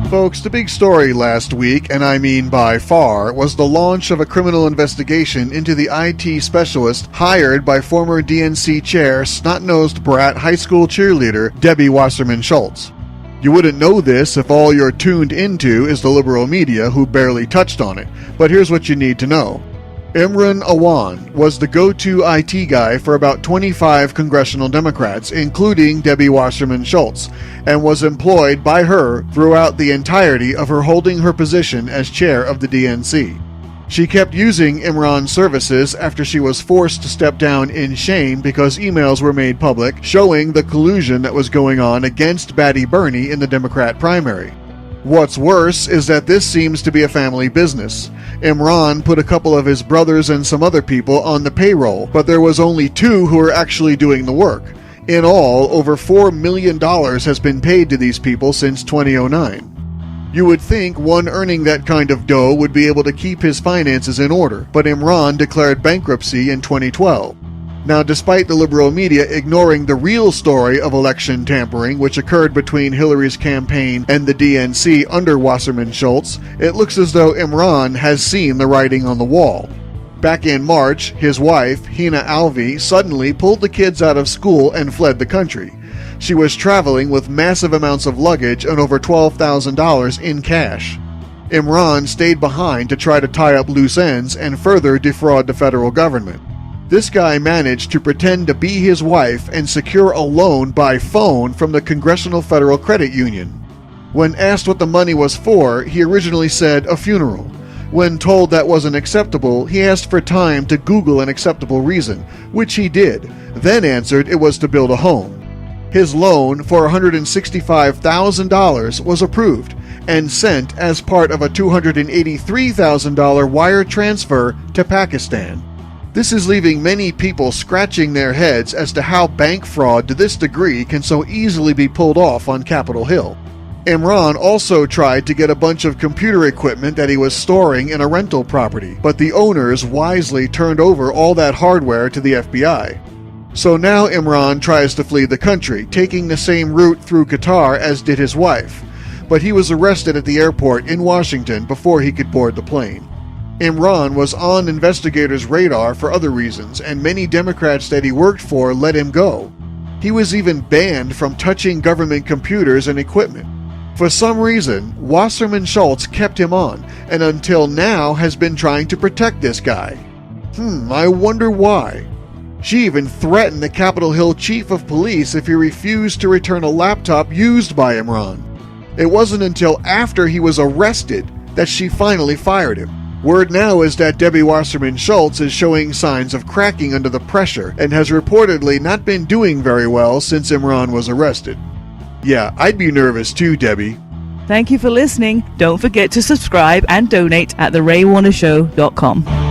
Folks, the big story last week, and I mean by far, was the launch of a criminal investigation into the IT specialist hired by former DNC Chair snot-nosed brat high school cheerleader Debbie Wasserman-Schultz. You wouldn't know this if all you're tuned into is the liberal media who barely touched on it, but here's what you need to know. Imran Awan was the go-to IT guy for about 25 congressional Democrats, including Debbie Wasserman-Schultz, and was employed by her throughout the entirety of her holding her position as chair of the DNC. She kept using Imran's services after she was forced to step down in shame because emails were made public showing the collusion that was going on against Batty Bernie in the Democrat primary. What's worse is that this seems to be a family business. Imran put a couple of his brothers and some other people on the payroll, but there was only 2 who were actually doing the work. In all, over $4 million has been paid to these people since 2009. You would think one earning that kind of dough would be able to keep his finances in order, but Imran declared bankruptcy in 2012. Now, despite the liberal media ignoring the real story of election tampering, which occurred between Hillary's campaign and the DNC under Wasserman-Schultz, it looks as though Imran has seen the writing on the wall. Back in March, his wife, Hina Alvi, suddenly pulled the kids out of school and fled the country. She was traveling with massive amounts of luggage and over $12,000 in cash. Imran stayed behind to try to tie up loose ends and further defraud the federal government. This guy managed to pretend to be his wife and secure a loan by phone from the Congressional Federal Credit Union. When asked what the money was for, he originally said a funeral. When told that wasn't acceptable, he asked for time to Google an acceptable reason, which he did, then answered it was to build a home. His loan for $165,000 was approved and sent as part of a $283,000 wire transfer to Pakistan. This is leaving many people scratching their heads as to how bank fraud to this degree can so easily be pulled off on Capitol Hill. Imran also tried to get a bunch of computer equipment that he was storing in a rental property, but the owners wisely turned over all that hardware to the FBI. So now Imran tries to flee the country, taking the same route through Qatar as did his wife, but he was arrested at the airport in Washington before he could board the plane. Imran was on investigators' radar for other reasons, and many Democrats that he worked for let him go. He was even banned from touching government computers and equipment. For some reason, Wasserman-Schultz kept him on, and until now has been trying to protect this guy. I wonder why. She even threatened the Capitol Hill chief of police if he refused to return a laptop used by Imran. It wasn't until after he was arrested that she finally fired him. Word now is that Debbie Wasserman-Schultz is showing signs of cracking under the pressure and has reportedly not been doing very well since Imran was arrested. Yeah, I'd be nervous too, Debbie. Thank you for listening. Don't forget to subscribe and donate at theraywarnershow.com.